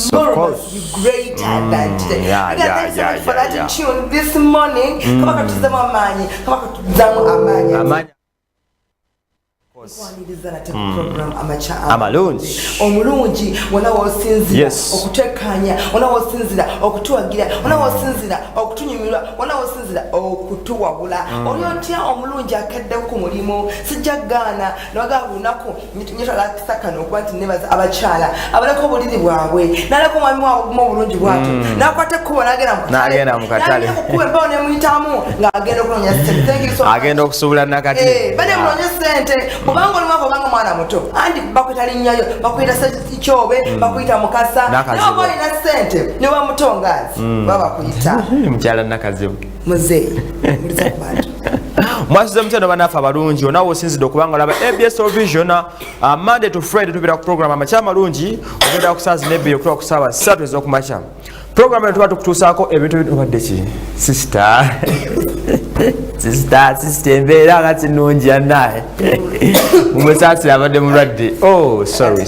enormously greater than today. Thanks so much for that tune this morning. Kama katuzamo amanyi, kama katuzamo amanyi. Program amalungi omulungi wona wosinzira okutekanya wona wosinzira okutuwagira wona wosinzira okutunyumirwa wona wosinzira okutuwabula olyotya omulungi akadde ku mulimu sijjagana nabagabunako nyita lakisakano okwanti nebaza abakyala abaleko obuliri bwabwe naleko mwami wabwe mu bulungi bwatu nakwate kubo nagenda mukatale kuba embawo nemuyitamu ng'agenda okunonya sente. Thank you so much. Agenda okusubula nakati bane munonya sente kubanga oli mwaka obanga mwana muto andi bakwita linnyayo bakwita sekyobe bakwita mukasa nabo olina sente ne bamutongazi baba kuyita mukyala nakazibu muzeeyi muliza ku bantu mwasize mutendo banafe abalungi onawo osinzidde okubanga olaba ABS Vision Monday to Friday tubira ku program amakya amalungi ogenda ku saazi n'ebbiri okutuuka ku ssaawa 3 ez'okumakya. Program eno tuba tukutuusaako ebintu obadde ki sister embeera nga tinungi annaye mumusaasira abadde mulwadde. Sorry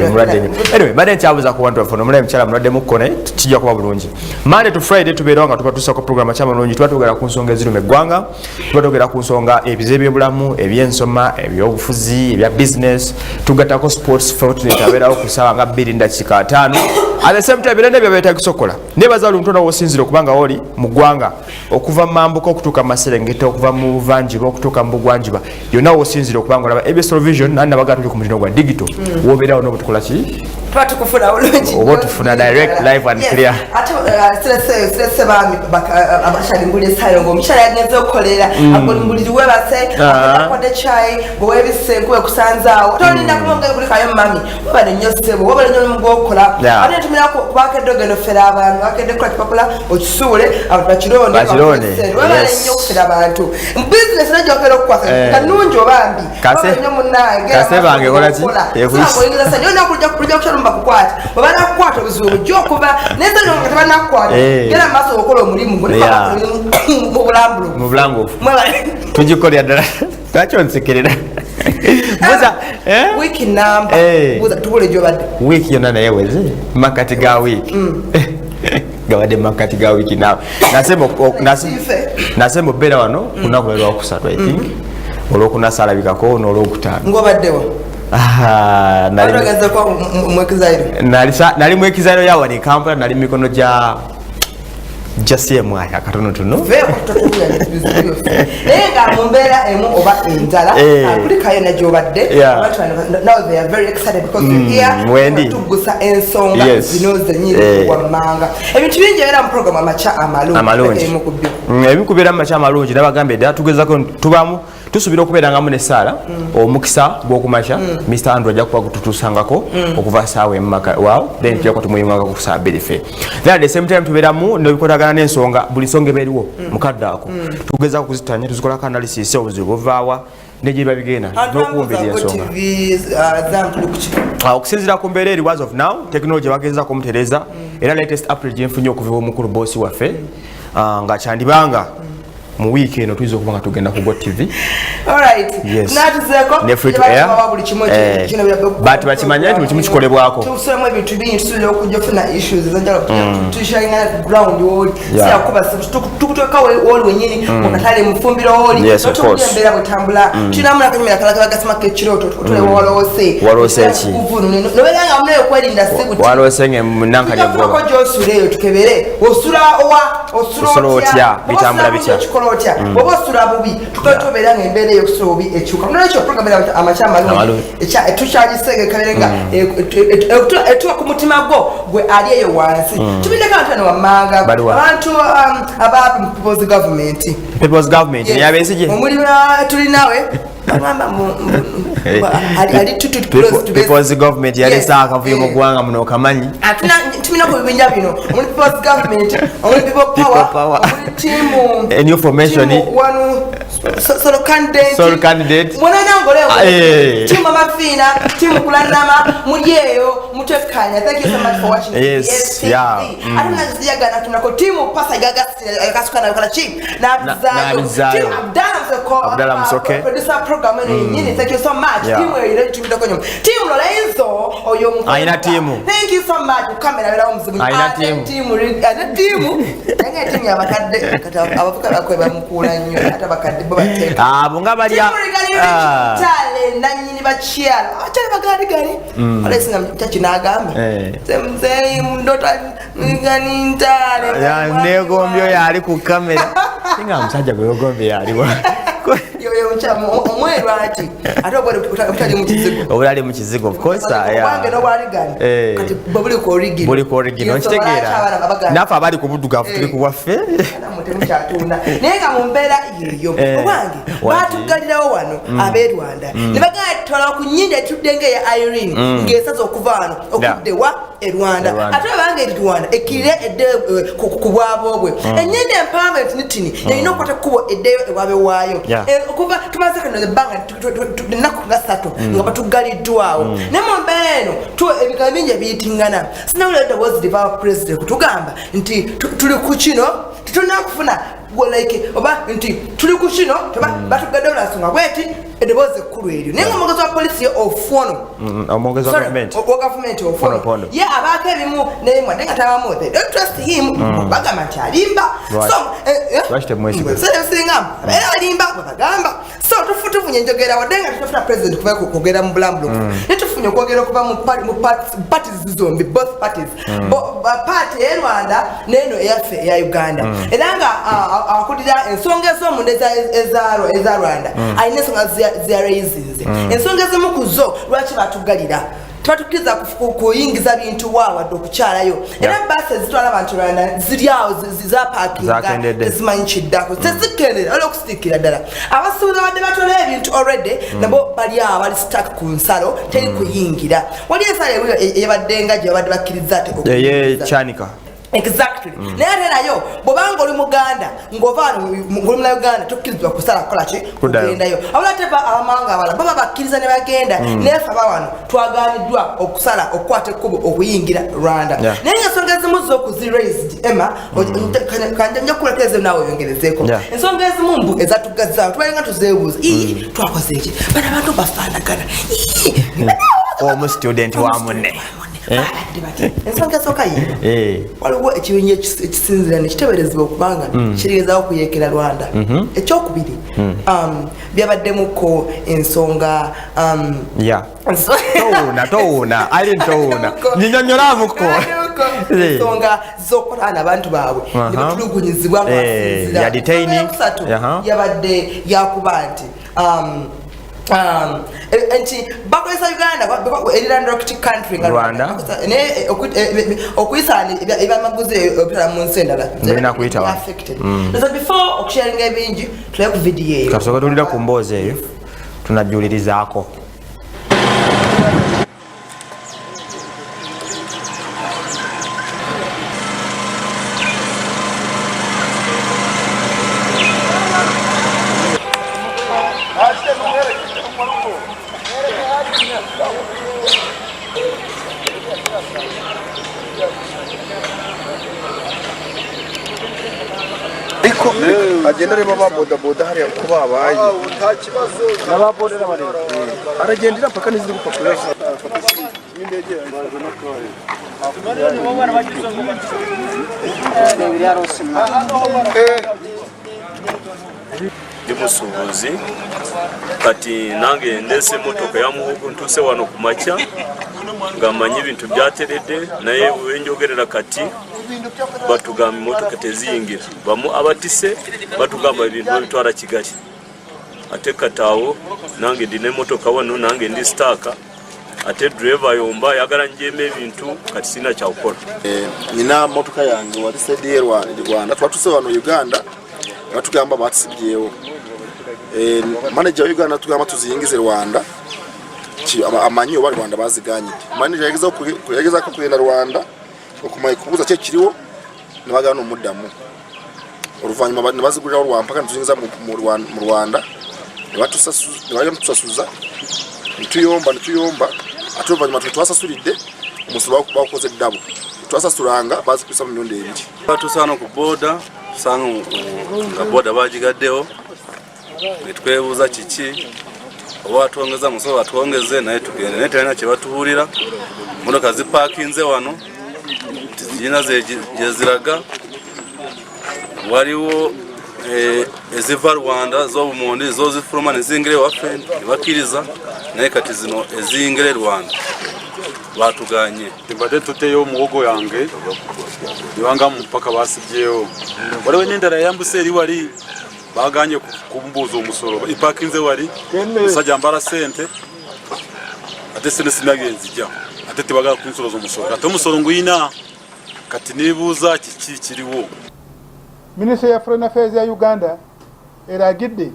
mulwadde. Anyway badde nkyabuuza ku wantu waffe omulayi mukyala mulwadde mukkone kijja kuba bulungi. Monday to Friday tubeerawo nga tuba tusaako program aky'amalungi tuba twogera ku nsonga eziruma eggwanga tuba twogera ku nsonga ebize ebyobulamu ebyensoma ebyobufuzi ebya business tugattako sports fortnet abeerawo ku ssaawa nga 2:5 at the same time birende byo beetagisa okukola nebaza oluntona wosinzira okubanga oli mu ggwanga okuva mu mambuka okutuuka mu Maserengeta okuva mu buvanjuba okutuuka mu bugwanjuba yonna wosinzira okubanga olaba ABS Vision nani nabaga tuli ku mutindo gwa digital wobeerawo n'obutukola ki tukufuna bulungi oba tufuna direct live and clear ate sirese bami abashalimbulira esayo ng'omukyala yagenze okukolera agolimbuliri webase akode chai bwewebisenkuwe kusanzaawo tolinda kumongera kulikayo mami wabale nnyo ssebo wabale nnyo omulimu gw'okukola ate netumira kubakedde ogenda ofera abantu bakedde kukola kipapula okisuule abantu bakirone wabale nnyo okufera abantu mu bizinesi najokera okukwasa kanungi obambi wabale nnyo munnange kase bange kola ki oyingiza sanyo nakulija kukyalo bakukwata baba nakukwata obuzibu bujja okuba neza nga tebanakukwata gera maaso okukola omulimu mu bulambufu tugikolera ddala lwaki onsekerera buza wiiki namba buza tubule gyobadde wiiki yonna naye weze makati ga wiiki gabadde makati ga wiiki nawe nasemba obeera wano kunaku lwa lwakusatu I think olwokuna saalabikako n'olwokutaano ng'obaddewo nali mwekizairo yawani Kampala nali mikono gya CMI akatonotono naye nga mu mbeera emu oba enjala Afrika yonna gy'obadde now they are very excited because here tugusa ensonga zino zennyini wammanga ebintu bingi era mu program amakya amalungi ebikubeera mu makya amalungi nabagambye ddala tugezako tubamu tusubira okubeerangamu n'essaala omukisa gw'okumakya Mr. Andrew ajja kuba gututuusangako okuva saawa emmaka waawo then tujja kuba tumuyungako ku saa 2 ffe then at the same time tubeeramu n'ebikwatagana n'ensonga buli nsonga ebeeriwo mukadde ako tugezako kuzitanya tuzikolako analysis obuzibu buvaawa negye bigenda n'okuwumbira ensonga okusinziira ku mbeera eri as of now technology bagezako omutereeza era latest upgrade gyenfunye okuva omukulu boosi waffe nga kyandibanga mu week eno tuizo kubanga tugenda ku Go TV. Alright. Natuzeko ne free to air. But bakimanya nti kimu kikolebwako. Tusema ebintu bingi tusule okujofuna issues zanjalo. Tushayina ground wall. Sia kuba tukutoka wall wenyini okatale mufumbiro wall. Totembera butambula. Tunamuna kanyumira kala gasema kechiroto tule walose. Walose chi. Nobelanga mule okwelinda sebuti. Walose nge munanka lya bwoba. Ko josule tukebere. Osura otya bitambula bitya. Otya obosula bubi tukatobera ng'embeera y'okusobi ekyuka n'ekyo program era amakyama alungi tukyalisenge kaberenga etuwa ku mutima gwo gwe ali eyo wansi tubindeko abantu wammanga abantu aba people's government yabesigye omulimu tuli nawe people's government yalesa akavuyo mu ggwanga muno okamanyi tumina ku bibinja bino omuli people's government omuli people power omuli tiimu new formation wanu solo candidate mwanana ngole tiimu amafina tiimu kulandama muli eyo mutekanya. Thank you so much for watching. Yes, yeah. Atuna ziyagana tunako timu pasa gagasi akasuka na kola chip na timu Abdallah Msoke producer program program nyini. Thank you so much. Team we ready to go. Team Lorenzo oyo aina team. Thank you so much. Kamera bera omuzimu. Aina team. Ana team. Nanga team yabakadde kata abafuka bakweba mukula nnyo ata bakadde bo bateka. Bunga balya. Tale nanyini bachiala. Achale bagani. Alesina mtachi nagambe. Semzei mndota ngani ntale. Ya negombyo yali ku kamera. Singa msajja gwe yaliwa. Yo mchamo omwerwa ati atobole kutali mu kizigo. Obulali mu kizigo of course. Wange no bwali gani. Kati babuli ko original. Buli ko original kitegeera. Nafa abali kubudugafu tuli kuwaffe. Mutemu kyatunda. Nenga mu mbeera iyo. Wange batugalirawo wano abe Rwanda. Ne bagatola ku nyinda tudenge ya Irene ngesaza okuvano okuddewa e Rwanda. Ate bange Rwanda ekire edde ku bwabobwe. Enyinda empowerment nitini erina okwata kubo eddeyo ewabe waayo. Okuva tumaze kano banga naku gasato nga batugaliddwawo. Ne mu mbeera eno tu ebika bingi biyitingana. Sinawulira was the president kutugamba nti tuli ku kino tunakufuna like oba nti tuli ku kino batugadde olasonga bweti edeboze ekkulu eryo naye omwogezi wa polisi ofuono omwogezi wa government ofuono ye abaako ebimu nemwe ate nga tabamu they don't trust him bagamba nti alimba singamu abeera alimba bagamba so tufunye enjogera wadde nga tutafuna president kuba kwogera mu bulambulo ne tufunye okwogera okuva mu parties zombi both parties party e Rwanda n'eno eyaffe eya Uganda era nga akulira ensonga ez'omunda eza Rwanda alina ensonga ziyarayizinze ensonga ezimu ku zo lwaki batugalira tubatukkiriza kuyingiza bintu waawadde okukyalayo era basi ezitwala abantu Rwanda ziri awo zapakinga ezimanyi kiddako tezikendera wala okusitikira ddala abasuubuzi badde batwala ebintu already nabo bali awo bali stuck ku nsalo teri kuyingira wali ensalo eyabadde nga gye babadde bakkiriza Chanika. Exactly. Naye nayo bobanga oli Muganda ngova ngoli mu Uganda tukkirizwa kusala kola ki kugenda yo. Abulate abamanga abala baba bakkiriza ne bagenda nefa bawano twaganiddwa okusala okwate kubo okuyingira Rwanda. Naye ensonga ezimu z'okuziraised Emma kanja kulekeze nawe yongerezeeko. Ensonga ezimu mbu ezatugazza twalinga tuzeebuuza twakoze ki bana bantu bafaanagana omu student wa munne ensonga esooka ye waliwo ekibiinyi ekisinzira nekiteeberezebwa okubanga kirigezaho okuyeekera Rwanda. Ekyokubiri byabaddemuko ensonga towuuna nyinyonnyolamuko ensonga z'okukolana abantu baabwe ne batulugunyizibwa yabadde yakuba nti nti bakolesa Uganda erilandlocked country nga Rwanda okuyisa ebyamaguzi ebitala mu nsi endala affected. So before okusharinga ebingi tulabe ku video eyo kasooka tulira ku mboozi eyo tunajulirizaako. agenda areba ababodaboda hariya uko babaye n'ababoda n'abareba aragendera mpaka n'iziri gupapuro Musubuzi kati nange ndese motoka ya muhugu ntuse wano ku makya ngamanyi ibintu byateredde naye wenjogerera kati batugamba motoka teziyingira bamu abatise batugamba ibintu bitwara Kigali ate katawo nange ndine motoka wano nange ndi staka ate driver yomba yagala njeme ibintu kati sina kya ukora nyina motoka yange wali sedi Rwanda twatuse wano Uganda batugamba batisibyewo manager Uganda tugamba tuziyingize Rwanda amanyi oba Rwanda baziganye manager yageza ko kugenda Rwanda okumaye kubuza cye kiriwo nabagana omuddamu oluvanyuma bazigurira olwampaka ntuyingiza mu Rwanda batusasuza ntuyomba ate oluvanyuma twasasulidde omusulo bakoze eddabo twasasulanga bazikwisa mu nyondo ebiri batusana ku boda sanga nga boda bajigaddeho netwebuuza kiki oba atwongeza musolo atwongeze naye tugende naye terina kye batubuulira motoka zipakinze wano tizirina gyeziraga waliwo eziva Rwanda z'obumondi zo zifuluma nezingire waffe nebakkiriza naye kati zino eziyingire Rwanda batuganye mbadde tuteyo omuwogo yange niwanga mu mpaka basibyewo waliwo n'endala yambuse eri wali baganye kumbuuza omusolo ipakinze wali musajja mbala sente ate sente sinagenzija ate tebagala kunsoloza omusolo ate omusolo nguyina kati nibuuza kiki kiriwo. Ministry ya Foreign Affairs ya Uganda eragidde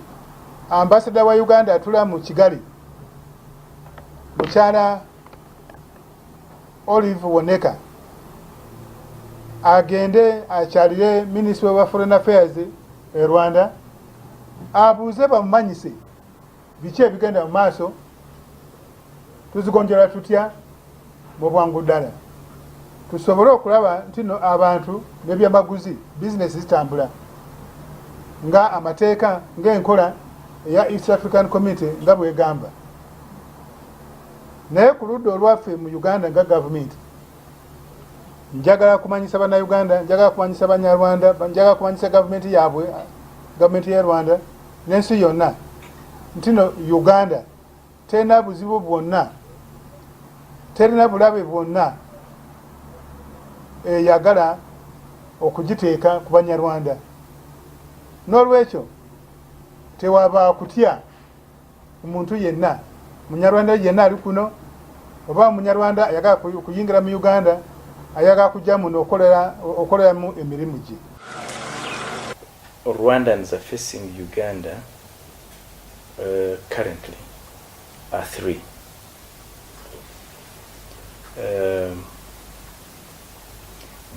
ambassador wa Uganda atula mu Kigali mukyala Olive Woneka agende akyalire Ministry wa Foreign Affairs e Rwanda abuuze bamumanyise biki ebigenda mu maaso tuzigonjera tutya mu bwangu ddala tusobole okulaba nti abantu n'ebyamaguzi bizinesi zitambula nga amateeka ng'enkola eya East African Community nga bwegamba. Naye ku ludda olwaffe mu Uganda nga gavumenti njagala kumanyisa bannayuganda, njagala kumanyisa banyarwanda, njagala kumanyisa gavumenti yaabwe, gavumenti ya Rwanda n'ensi yonna nti no Uganda terina buzibu bwonna, terina bulabe bwonna eyagala okugiteeka ku banyarwanda. N'olwekyo tewaba kutya omuntu yenna, munyarwanda yenna ali kuno oba munyarwanda ayagala kuyingira mu Uganda ayagala kujja muno okoleramu emirimu gye. Rwandans are facing Uganda currently are three.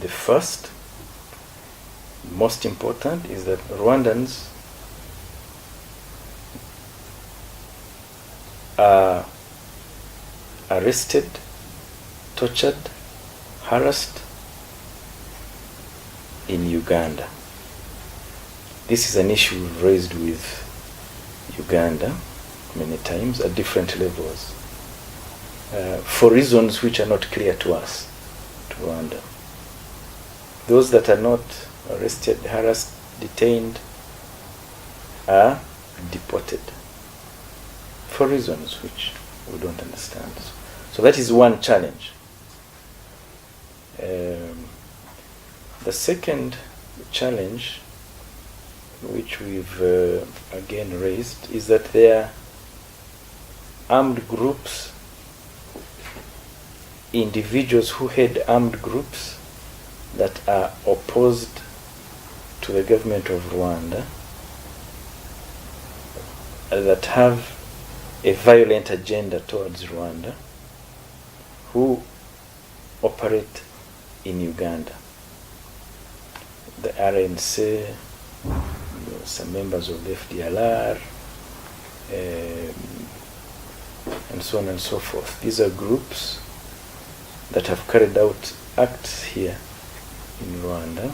The first, most important, is that Rwandans are arrested, tortured, harassed in Uganda. This is an issue we've raised with Uganda many times at different levels for reasons which are not clear to us, to Rwanda. Those that are not arrested, harassed, detained are deported for reasons which we don't understand. So that is one challenge. The second challenge which we've again raised is that there are armed groups, individuals who head armed groups that are opposed to the government of Rwanda, that have a violent agenda towards Rwanda, who operate in Uganda. The RNC, some members of the FDLR, and so on and so forth. These are groups that have carried out acts here in Rwanda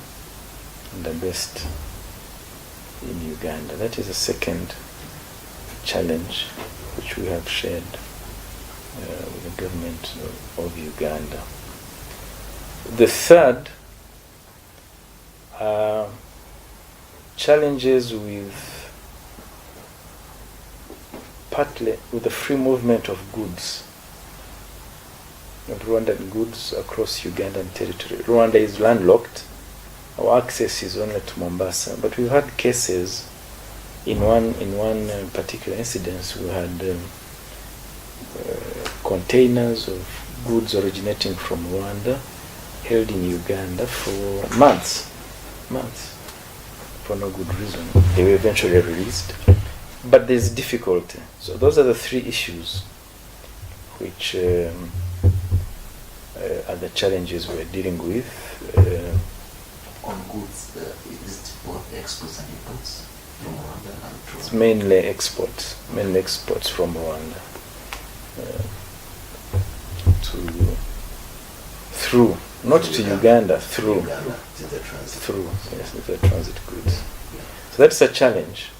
and are based in Uganda. That is the second challenge which we have shared with the government of Uganda. The third are challenges with partly with the free movement of goods, of Rwandan goods across Ugandan territory. Rwanda is landlocked. Our access is only to Mombasa, but we've had cases. In one particular incident, we had containers of goods originating from Rwanda held in Uganda for months, for no good reason. They were eventually released, but there's difficulty. So those are the three issues which are the challenges we're dealing with. On goods, is it both exports and imports from Rwanda and from? It's mainly exports from Rwanda through, not to Uganda, through Uganda, to the transit. Yes, to the transit goods. So that's a challenge.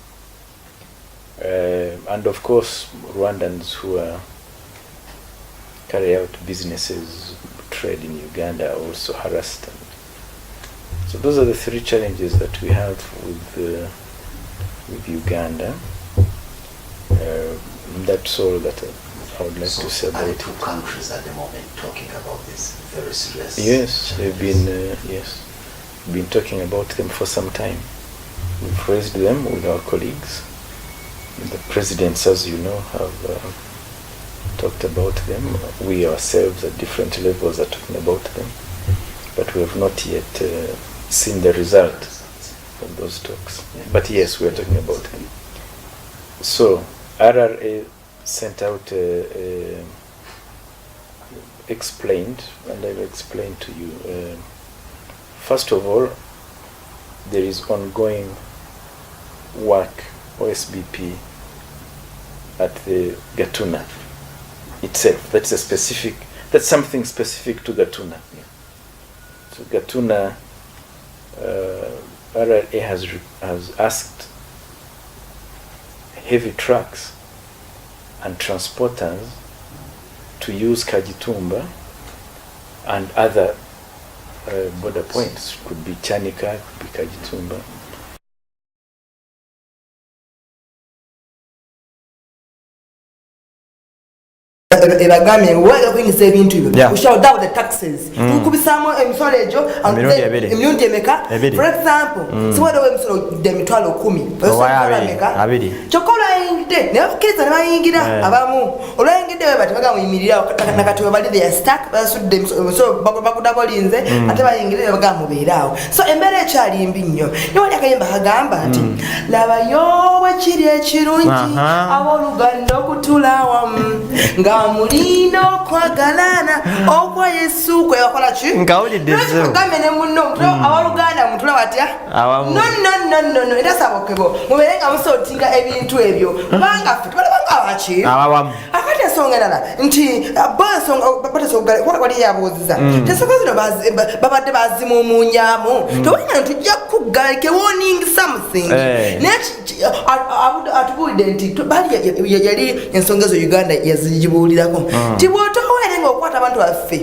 The third challenge, which we have shared with the government of Uganda, and are based in Uganda, is the free movement of goods across Uganda. For reasons which we don't understand, to Rwanda. So that is the challenge. And of course, Rwandans who carry out businesses, trade in Uganda are also harassed. So those are the three challenges that we have with Uganda. That's all that I would like to say about it. Two countries at the moment talking about this very serious. Yes, they've been talking about them for some time. We've raised them with our colleagues. The presidents, as you know, have talked about them. We ourselves at different levels are talking about them, but we have not yet seen the result of those talks. But yes, we are talking about them. So RRA sent out explained, and I will explain to you. First of all, there is ongoing work, OSBP, at the Gatuna itself. That's something specific to Gatuna. So Gatuna, RRA has asked heavy trucks and transporters to use Kagitumba and other border points. Could be Chanika, could be Kagitumba. Ebagami wega kuyingiza ebintu ebyo we shall down the taxes tukubisamo emisolo egyo emirundi emeka for example siwada we emisolo de mitwalo 10 kyokka olwayingidde ne bakkiriza ne bayingira abamu olwayingidde we bati bagamuyimirira nakati we bali their stack basudde emisolo bakudako linze ate bayingire ne bagamubeeraawo so embeera ekyali mbi nnyo ne wali akayimba kagamba nti labayo bwe kiri ekirungi abooluganda okutula awamu nga mulino kwagalana okwa Yesu kwe bakola ki ngawuliddezo kamene munno abaluganda mutula batya no era sabokebo muberenga musotinga ebintu ebyo banga ffe tubalabanga abaki abawamu akati ensonga endala nti basonga kwali yabuuziza tesokozino babadde bazimumunyamu tewanga tujja kugalike warning something atubulidde nti bali yali ensonga ezo Uganda yazijibuulirako nti bw'otoweerenga okukwata abantu baffe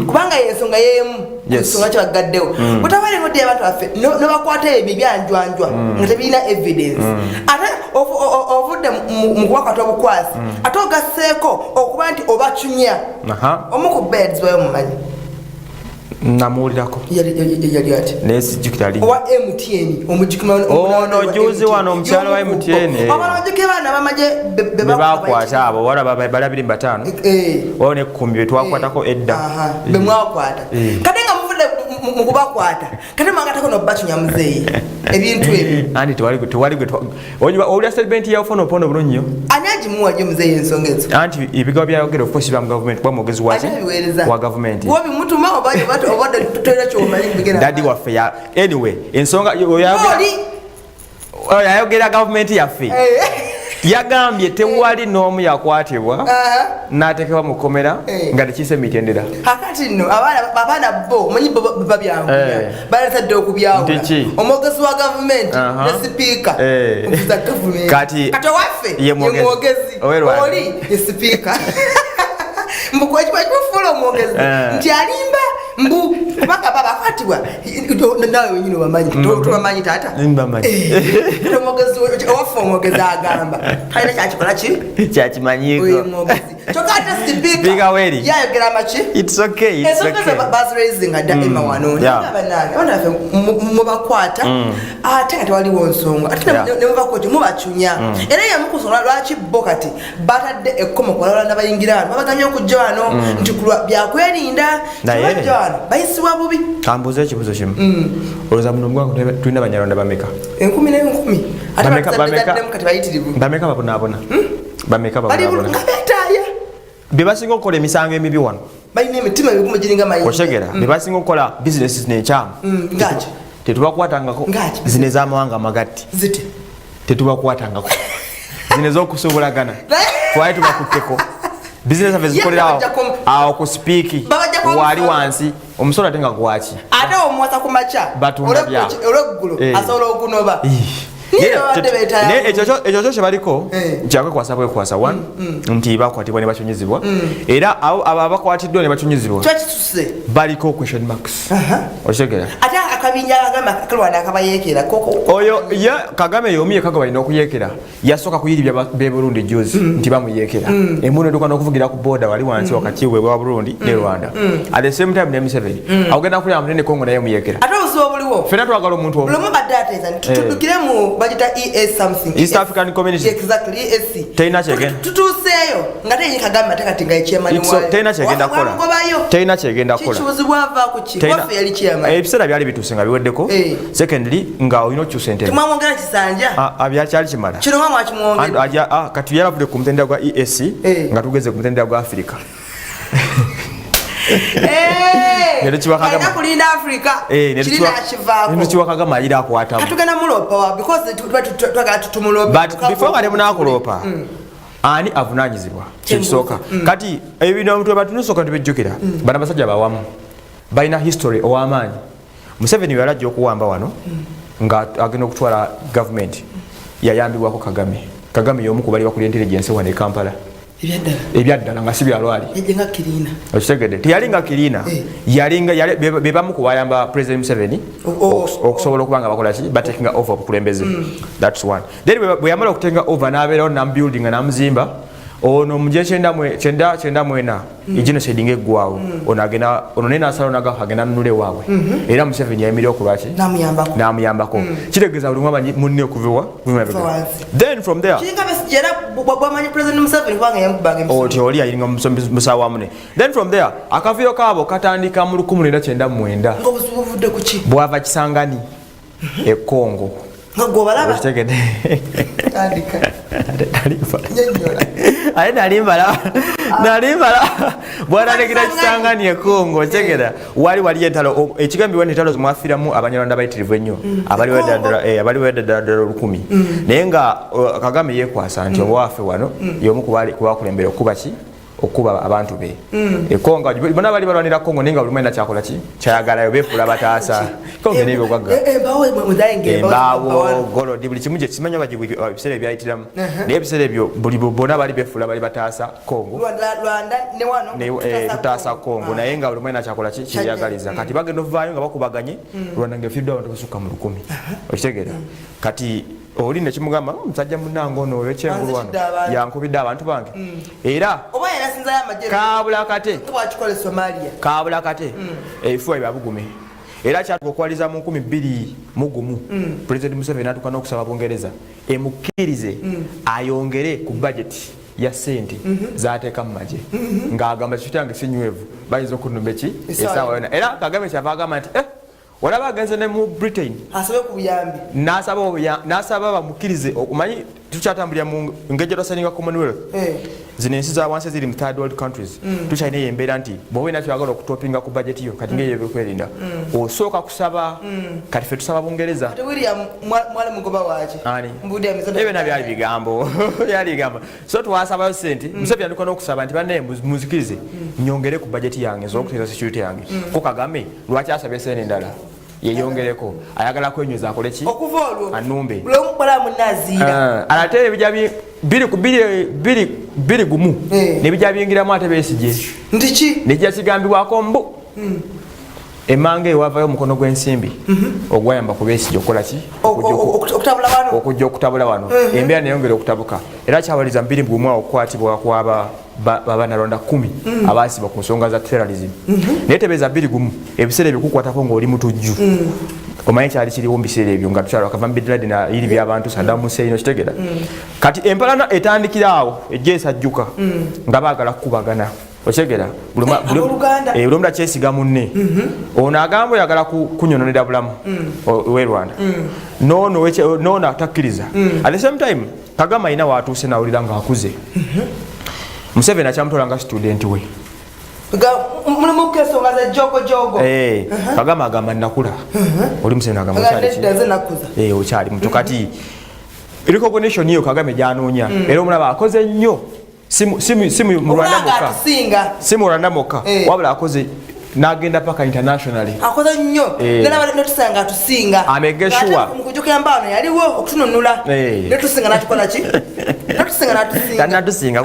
kubanga yensonga yemu ensonga kyebagaddewo bw'otoweerenga oddeyo abantu baffe nobakwata ebyo ebyanjwanjwa nga tebirina evidence ate ovudde mu kubakwata obukwasi ate ogasseeko okuba nti obacunya omu ku beds bayo mumanyi namuwulirako yali ati nesijjukira ali owa MTN omujjukima juzi wano omukyalo wa MTN abalojjeke baana bamaje bebakwata abo wala balabiri batano wao ne 10 betwakwatako edda bemwakwata kate nga muvudde mu kubakwata kate mangatako no bachunya muzeyi ebintu ebyo andi twali oli statement ya ofono pono bulunyo anyaji muwa je muzeyi ensonga ezo anti ibigo byayogera of course bam government kwa mogezi wazi wa government wobi mtu mao baje batu obada tutera cyo mali bigera dadi waffe ya anyway ensonga yayogera government yaffe yagambye tewali n'omu yakwatibwa n'ateekebwa mu kkomera nga tekise mitendera kakati nno abaana bo manyi babyanguya baletadde okubyawula omwogezi wa gavumenti ne sipiika omuza gavumenti kati owaffe ye mwogezi oli ye sipiika mbukwekibafula omwogezi nti alimba mbu kubanga baba akwatibwa nawe wenyini obamanyi tubamanyi taata omwogezi owaffe omwogezi agamba kalina kyakikola ki kyakimanyiko kyokka ate sipiika yayogera maki bazirazinga dda ema wano abanange abaana baffe mubakwata ate nga tewaliwo nsonga ate nemubakoti mubacunya era yamukusonga lwaki bo kati batadde ekkomo kubalala nabayingira wano babaganya okujja wano nti byakwerinda tibajja wano bayisibwa bubi kambuuza ekibuzo kimu olowooza muno mugwanga tulina banyarwanda bameka 10 ate bayitirivu bameka babonaabona bameka babonaabona bebasinga okukola emisango emibi wano balina emitima ebikumu giringa mayinja okyegera bebasinga okukola businesses nekyamu ngaki tetubakwatangako zino ez'amawanga amagatte zite tetubakwatangako zino ez'okusobulagana twali tubakutteko business afe zikolera awo ku sipiiki wali wansi omusolo ate nga gwaki ate omwasa ku maca olweggulu asobola okunoba ekyo kyebaliko kyakwekwasa bwekwasa one nti bakwatibwa ne bacunyizibwa era abo abakwatiddwa ne bacunyizibwa baliko question marks okitegera ate akabinja agamba kalwana akabayeekera koko oyo ye Kagame yomi yekaga balina okuyeekera yasooka kuyiribya be Burundi juzi nti bamuyeekera emuno eduka n'okuvugira ku border wali wansi wakati wa Burundi ne Rwanda at the same time ne Museveni agenda kulya munene Kongo naye muyeekera ate obuzibu buliwo fena twagala omuntu buli omu badata tutudukire mu bagita ES something East African Community exactly ESC teina kyegenda tutuseeyo nga teyi Kagame atakati nga ekyemani wayo teina kyegenda kola teina kyegenda kola kibuzibu ava ku ki wafe yali kyemani ebiseera byali bituuse nga biweddeko secondly nga olina okyusa entebe tumwamwongera kisanja byali kimala kino nga mwakimwongera kati yalavudde ku mutendera gwa ESC nga tugeze ku mutendera gwa Africa kulinda Africa netukiwa Kagame alira akwatamu katugenda mulopa because twagala tutumulopa but before nga temunakulopa ani avunanyizibwa kyekisooka kati ebino omuntu batunusooka ntibejjukira bana basajja bawamu balina history ow'amaanyi Museveni yalajja okuwamba wano nga agenda okutwala government yayambibwako Kagame y'omu ku bali bakuli intelligence wano e Kampala ebyaddala nga si byalwali okitegedde teyali nga Kirina bebamu ku bayamba President Museveni okusobola okuba nga bakola ki batekinga over obukulembeze that's one then bwe yamala okutenga over n'abeerawo namubuilding nga namuzimba ono muje kyenda mwena genocide ng'eggwaawo ono naye n'asalawo n'agamba agenda nunule waabwe era Museveni yayimirira okulwaki n'amuyambako kitegeeza buli mwamanyi munne okuviwa then from there oti oli ayiringa musawo wamune then from there akaviiro kaabo katandika mu 1999 bwava Kisangani e Congo okitegedde nalimbala bwatandikira Kisangani e Congo okitegedde wali entalo ekigambibwa entalo zimwafiiramu Abanyarwanda bayitirivu ennyo abaliwo eddala 1000 naye nga Kagame yeekwasa nti obwaffe wano y'omu kubakulembera okuba abantu be ekonga bonna bali balwanira Kongo nenga buli mwena kyakola ki kyayagalayo befuula bataasa Kongo n'ebyo gwagga embaawo golodi buli kimu gye kimanyi ebiseera ebyayitiramu naye ebiseera ebyo buli bonna bali befuula bali bataasa Kongo tutaasa Kongo naye nga buli mwena kyakola ki kyeyagaliza kati bagenda ovaayo nga bakubaganye Rwanda ng'efiiddwa abantu basukka mu 1000 okitegeera kati oli nekimugamba musajja munange ono oyo kyengulwano yankubidde abantu bange era kabula kate ebifuba byabugume era kyatuka okwaliza mu 2021 President Museveni atuuka n'okusaba Bungereza emukkirize ayongere ku budget ya sente zaateeka mu magye ng'agamba kitange sinywevu bayinza okunnumba eki esaawa yona era Kagame kyava agamba nti olaba agenze ne mu Britain asabe ku buyambi n'asaba bamukirize okumanyi tukyatambulira mu ngejero saninga Commonwealth zino ensi za wansi ziri mu third world countries tukyalina embeera nti bwoba ina kyagala okutopinga ku budget yo kati ng'eyo ebyokwerinda osooka kusaba kati ffe tusaba Bungereza ebyo nabyali bigambo so twasabayo sente Museveni andika n'okusaba nti bannaye muzikirize nyongere ku budget yange nsobola okuteeza security yange ko Kagame lwaki asabye sente endala yeyongereko ayagala kwenyweza akole ki anumbe ate ebijja biri gumu nebijja biyingiramu ate besigye nekijja kigambibwako mbu emange ewavayo omukono gw'ensimbi ogwayamba ku besigye okukola ki okujja okutabula wano embeera neyongera okutabuka era kyawaliza 2 gumu okukwatibwa kwaba Abanyarwanda 10 abaasibwa ku nsonga za terrorism naye tebeeza 2 gumu ebiseera ebikukwatako ng'oli mutujju omanyi kyali kiriwo mu biseera ebyo nga tukyala akava Bin Laden iri by'abantu Saddam Hussein okitegera kati empalana etandikira awo ejja esajjuka nga baagala kukubagana okitegera buli omu kyesiga munne ono agamba oyagala kunyononera bulamu we Rwanda noono atakkiriza at the same time Kagame alina waatuuse nawulira ng'akuze Museveni akyamutwala nga student we Kagame agamba nakula oli Museveni agamba okyali muto kati recognition yo Kagame gyanoonya era omulaba akoze nnyo si mu Rwanda mokka wabula akoze n'agenda paka internationally akoze nnyo genda netusanga atusinga amegeshwa mukujukira mbano yaliwo okutununula netusinga natukola ki natusinga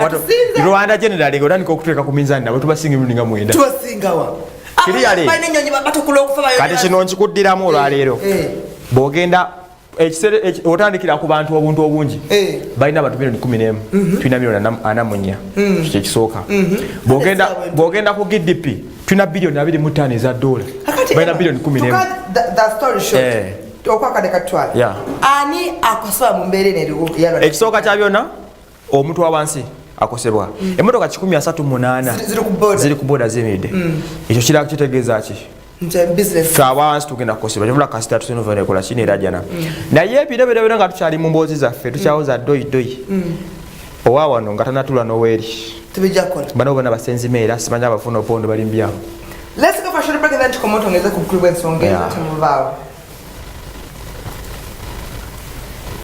Rwanda generally godani okuteeka ku minzani nabo tubasinga ebiringa mwenda tubasingawa kati kino nkikuddiramu olwaleero bw'ogenda otandikira ku bantu obuntu obungi balina abantu milioni 11 tulina milioni 44 kyekisooka bw'ogenda ku GDP tulina bilioni 25 eza dola balina bilioni 11 ani akosoba mu mbeera eno ekisooka kya byonna omuntu wa wansi akosebwa emmotoka 138 ziri ku boda zimiridde ekyo kirako kitegeeza ki awansi tugenda kukosebwa kyovula kasita tusinova nekola kino era jana naye bireberebera nga tukyali mu mboozi zaffe tukyawoza doyidoyi owa wano nga tanatula noweeri bano bona basenzimeera simanya abafuna opondo balimbyawo Let's go for a short break and then to come out on the ensonga enzatumuvawo